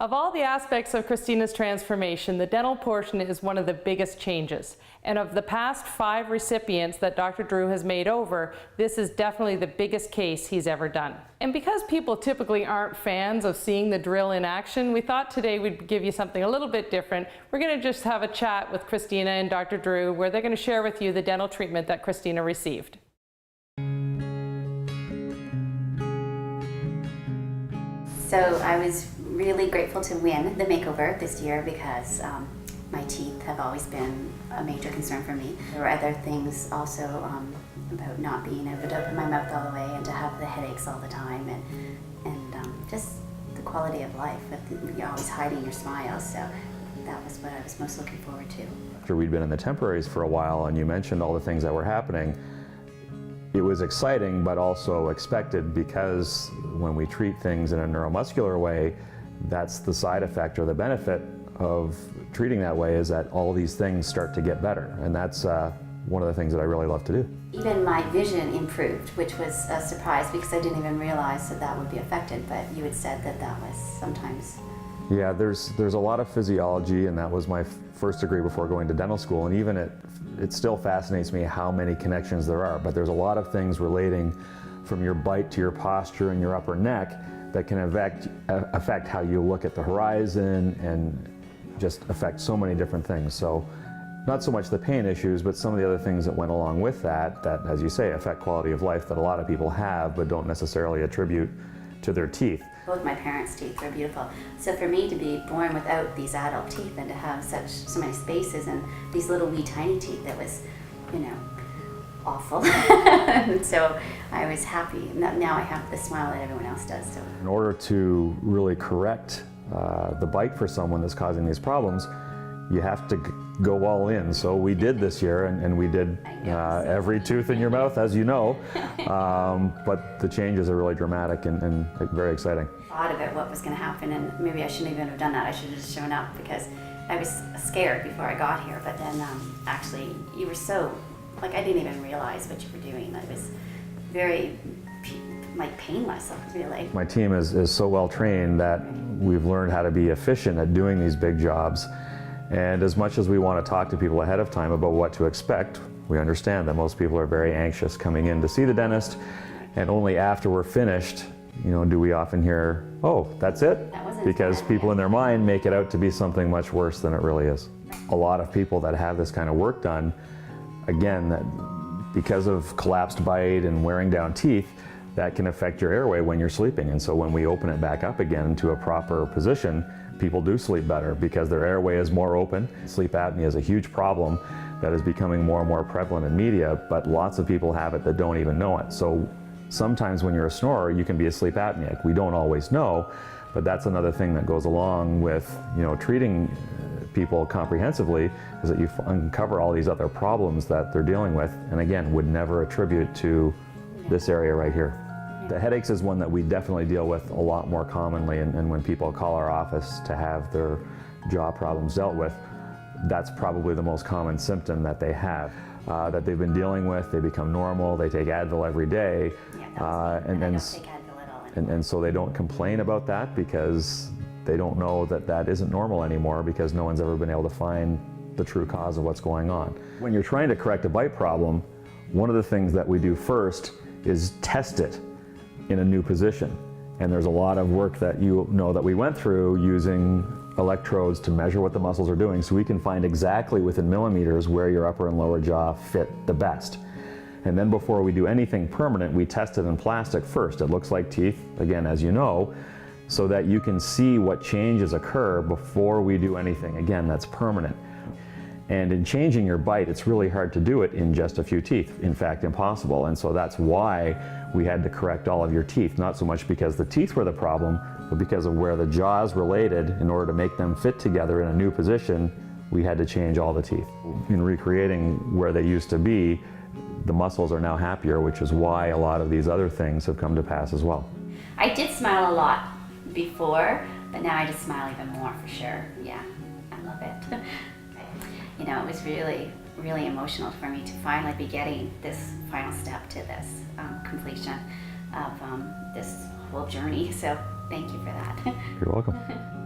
Of all the aspects of Christina's transformation, the dental portion is one of the biggest changes. And of the past 5 recipients that Dr. Drew has made over, this is definitely the biggest case he's ever done. And because people typically aren't fans of seeing the drill in action, we thought today we'd give you something a little bit different. We're going to just have a chat with Christina and Dr. Drew where they're going to share with you the dental treatment that Christina received. So I was really grateful to win the makeover this year because my teeth have always been a major concern for me. There were other things also about not being able to open my mouth all the way and to have the headaches all the time and just the quality of life with you're always hiding your smiles. So that was what I was most looking forward to. After we'd been in the temporaries for a while and you mentioned all the things that were happening, it was exciting but also expected because when we treat things in a neuromuscular way, that's the side effect or the benefit of treating that way is that all these things start to get better. And that's one of the things that I really love to do. Even my vision improved, which was a surprise because I didn't even realize that that would be affected, but you had said that that was sometimes. Yeah, there's a lot of physiology, and that was my first degree before going to dental school, and even it still fascinates me how many connections there are, but there's a lot of things relating from your bite to your posture and your upper neck that can affect how you look at the horizon and just affect so many different things. So not so much the pain issues, but some of the other things that went along with that, as you say, affect quality of life that a lot of people have but don't necessarily attribute to their teeth. Both my parents' teeth were beautiful. So for me to be born without these adult teeth and to have so many spaces and these little wee tiny teeth, that was, awful. And so I was happy. Now I have the smile that everyone else does. So. In order to really correct the bite for someone that's causing these problems, you have to go all in. So we did this year, and we did every tooth in your mouth, as you know. But the changes are really dramatic and very exciting. I thought about what was going to happen, and maybe I shouldn't even have done that. I should have just shown up because I was scared before I got here. But then actually, you were so, I didn't even realize what you were doing. It was very painless, really. My team is so well trained that we've learned how to be efficient at doing these big jobs. And as much as we want to talk to people ahead of time about what to expect, we understand that most people are very anxious coming in to see the dentist, and only after we're finished, do we often hear, "Oh, that's it?" Because people in their mind make it out to be something much worse than it really is. A lot of people that have this kind of work done, again, that because of collapsed bite and wearing down teeth, that can affect your airway when you're sleeping. And so when we open it back up again to a proper position, people do sleep better because their airway is more open. Sleep apnea is a huge problem that is becoming more and more prevalent in media, but lots of people have it that don't even know it. So sometimes when you're a snorer, you can be a sleep apneic. We don't always know, but that's another thing that goes along with treating people comprehensively, is that you uncover all these other problems that they're dealing with, and again, would never attribute to this area right here. The headaches is one that we definitely deal with a lot more commonly, and when people call our office to have their jaw problems dealt with, that's probably the most common symptom that they have, that they've been dealing with. They become normal, they take Advil every day, and so they don't complain about that because they don't know that that isn't normal anymore because no one's ever been able to find the true cause of what's going on. When you're trying to correct a bite problem, one of the things that we do first is test it in a new position. And there's a lot of work that that we went through using electrodes to measure what the muscles are doing so we can find exactly within millimeters where your upper and lower jaw fit the best. And then before we do anything permanent, we test it in plastic first. It looks like teeth, again, as you know, so that you can see what changes occur before we do anything, again, that's permanent. And in changing your bite, it's really hard to do it in just a few teeth, in fact, impossible. And so that's why we had to correct all of your teeth, not so much because the teeth were the problem, but because of where the jaws related. In order to make them fit together in a new position, we had to change all the teeth. In recreating where they used to be, the muscles are now happier, which is why a lot of these other things have come to pass as well. I did smile a lot before, but now I just smile even more for sure. Yeah, I love it. It was really, really emotional for me to finally be getting this final step to this completion of this whole journey. So thank you for that. You're welcome.